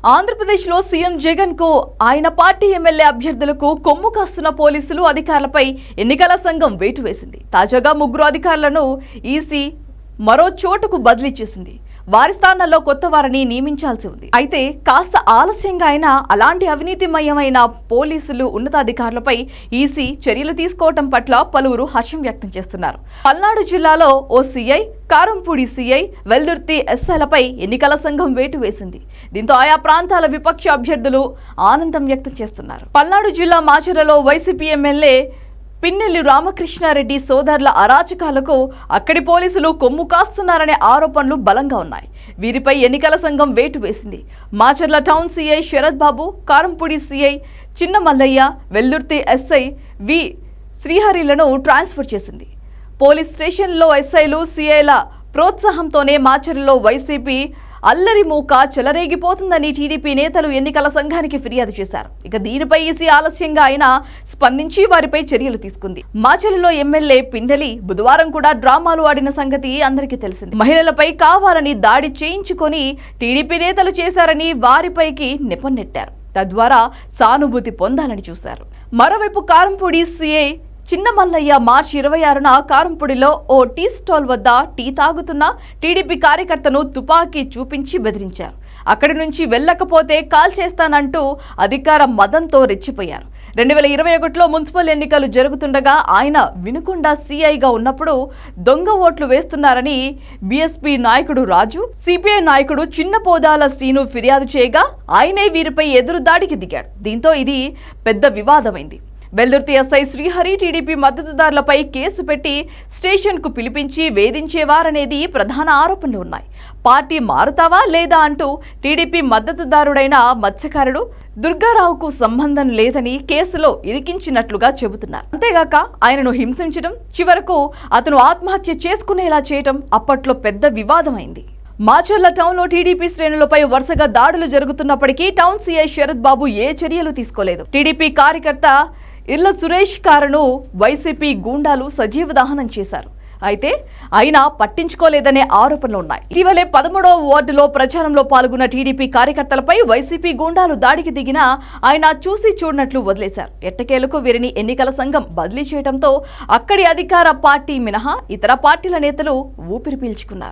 ఆంధ్రప్రదేశ్లో సీఎం జగన్ కు ఆయన పార్టీ ఎమ్మెల్యే అభ్యర్థులకు కొమ్ము కాస్తున్న పోలీసులు అధికారులపై ఎన్నికల సంఘం వేటు వేసింది. తాజాగా 3 అధికారులను ఈసీ మరో చోటుకు బదిలీ చేసింది. వారి స్థానాల్లో కొత్త వారిని నియమించాల్సి ఉంది. అయితే కాస్త ఆలస్యంగా అయినా అలాంటి అవినీతిమయమైన పోలీసులు ఉన్నతాధికారులపై ఈసీ చర్యలు తీసుకోవడం పట్ల పలువురు హర్షం వ్యక్తం చేస్తున్నారు. పల్నాడు జిల్లాలో ఓ సీఐ, కారంపూడి సీఐ, వెల్దుర్తి ఎస్ఐలపై ఎన్నికల సంఘం వేటు వేసింది. దీంతో ఆయా ప్రాంతాల విపక్ష అభ్యర్థులు ఆనందం వ్యక్తం చేస్తున్నారు. పల్నాడు జిల్లా మాచర్లలో వైసీపీ ఎమ్మెల్యే పిన్నెల్లి రామకృష్ణారెడ్డి సోదరుల అరాచకాలకు అక్కడి పోలీసులు కొమ్ము కాస్తున్నారనే ఆరోపణలు బలంగా ఉన్నాయి. వీరిపై ఎన్నికల సంఘం వేటు వేసింది. Macherla town CI Sarath Babu, Karampudi CI Chinna Mallaiah, Veldurthi SI V శ్రీహరిలను ట్రాన్స్ఫర్ చేసింది. పోలీస్ స్టేషన్లో ఎస్ఐలు, సీఐల ప్రోత్సాహంతోనే మాచర్లలో వైసీపీ అల్లరి మూక చెలరేగిపోతుందని టీడీపీ నేతలు ఎన్నికల సంఘానికి ఫిర్యాదు చేశారు. ఇక దీనిపై ఈసీ ఆలస్యంగా అయినా స్పందించి వారిపై చర్యలు తీసుకుంది. మాచర్లలో ఎమ్మెల్యే పిన్నెల్లి బుధవారం కూడా డ్రామాలు ఆడిన సంగతి అందరికీ తెలిసింది. మహిళలపై కావాలని దాడి చేయించుకొని టీడీపీ నేతలు చేశారని వారిపైకి నెపం నెట్టారు. తద్వారా సానుభూతి పొందాలని చూశారు. మరోవైపు కారంపూడి సీఐ చిన్న మల్లయ్య మార్చి 26న కారంపూడిలో ఓ టీ స్టాల్ వద్ద టీ తాగుతున్న టీడీపీ కార్యకర్తను తుపాకీ చూపించి బెదిరించారు. అక్కడి నుంచి వెళ్ళకపోతే కాల్ చేస్తానంటూ అధికార మదంతో రెచ్చిపోయారు. 2021లో మున్సిపల్ ఎన్నికలు జరుగుతుండగా ఆయన వినుకొండ సీఐగా ఉన్నప్పుడు దొంగ ఓట్లు వేస్తున్నారని బీఎస్పీ నాయకుడు రాజు, సిపిఐ నాయకుడు చిన్నపోదాల శ్రీను ఫిర్యాదు చేయగా ఆయనే వీరిపై ఎదురుదాడికి దిగాడు. దీంతో ఇది పెద్ద వివాదమైంది. వెల్దుర్తి ఎస్ఐ శ్రీహరి టీడీపీ మద్దతుదారులపై కేసు పెట్టి స్టేషన్కు పిలిపించి వేధించేవారనేది ప్రధాన ఆరోపణలు ఉన్నాయి. పార్టీ మారుతావా లేదా అంటూ టీడీపీ మద్దతుదారుడైన మత్స్యకారుడు దుర్గారావుకు సంబంధం లేదని కేసులో ఇరికించినట్లుగా చెబుతున్నారు. అంతేగాక ఆయనను హింసించడం, చివరకు అతను ఆత్మహత్య చేసుకునేలా చేయటం అప్పట్లో పెద్ద వివాదమైంది. మాచర్ల టౌన్లో టీడీపీ శ్రేణులపై వరుసగా దాడులు జరుగుతున్నప్పటికీ టౌన్ సీఐ శరత్ బాబు ఏ చర్యలు తీసుకోలేదు. టీడీపీ కార్యకర్త ఇళ్ల సురేష్ కారును వైసీపీ గూండాలు సజీవ దహనం చేశారు. అయితే అయినా పట్టించుకోలేదనే ఆరోపణలు ఉన్నాయి. ఇటీవలే 13వ వార్డులో ప్రచారంలో పాల్గొన్న టీడీపీ కార్యకర్తలపై వైసీపీ గూండాలు దాడికి దిగినా ఆయన చూసి చూడనట్లు వదిలేశారు. ఎట్టకేలకు వీరిని ఎన్నికల సంఘం బదిలీ చేయడంతో అక్కడి అధికార పార్టీ మినహా ఇతర పార్టీల నేతలు ఊపిరి పీల్చుకున్నారు.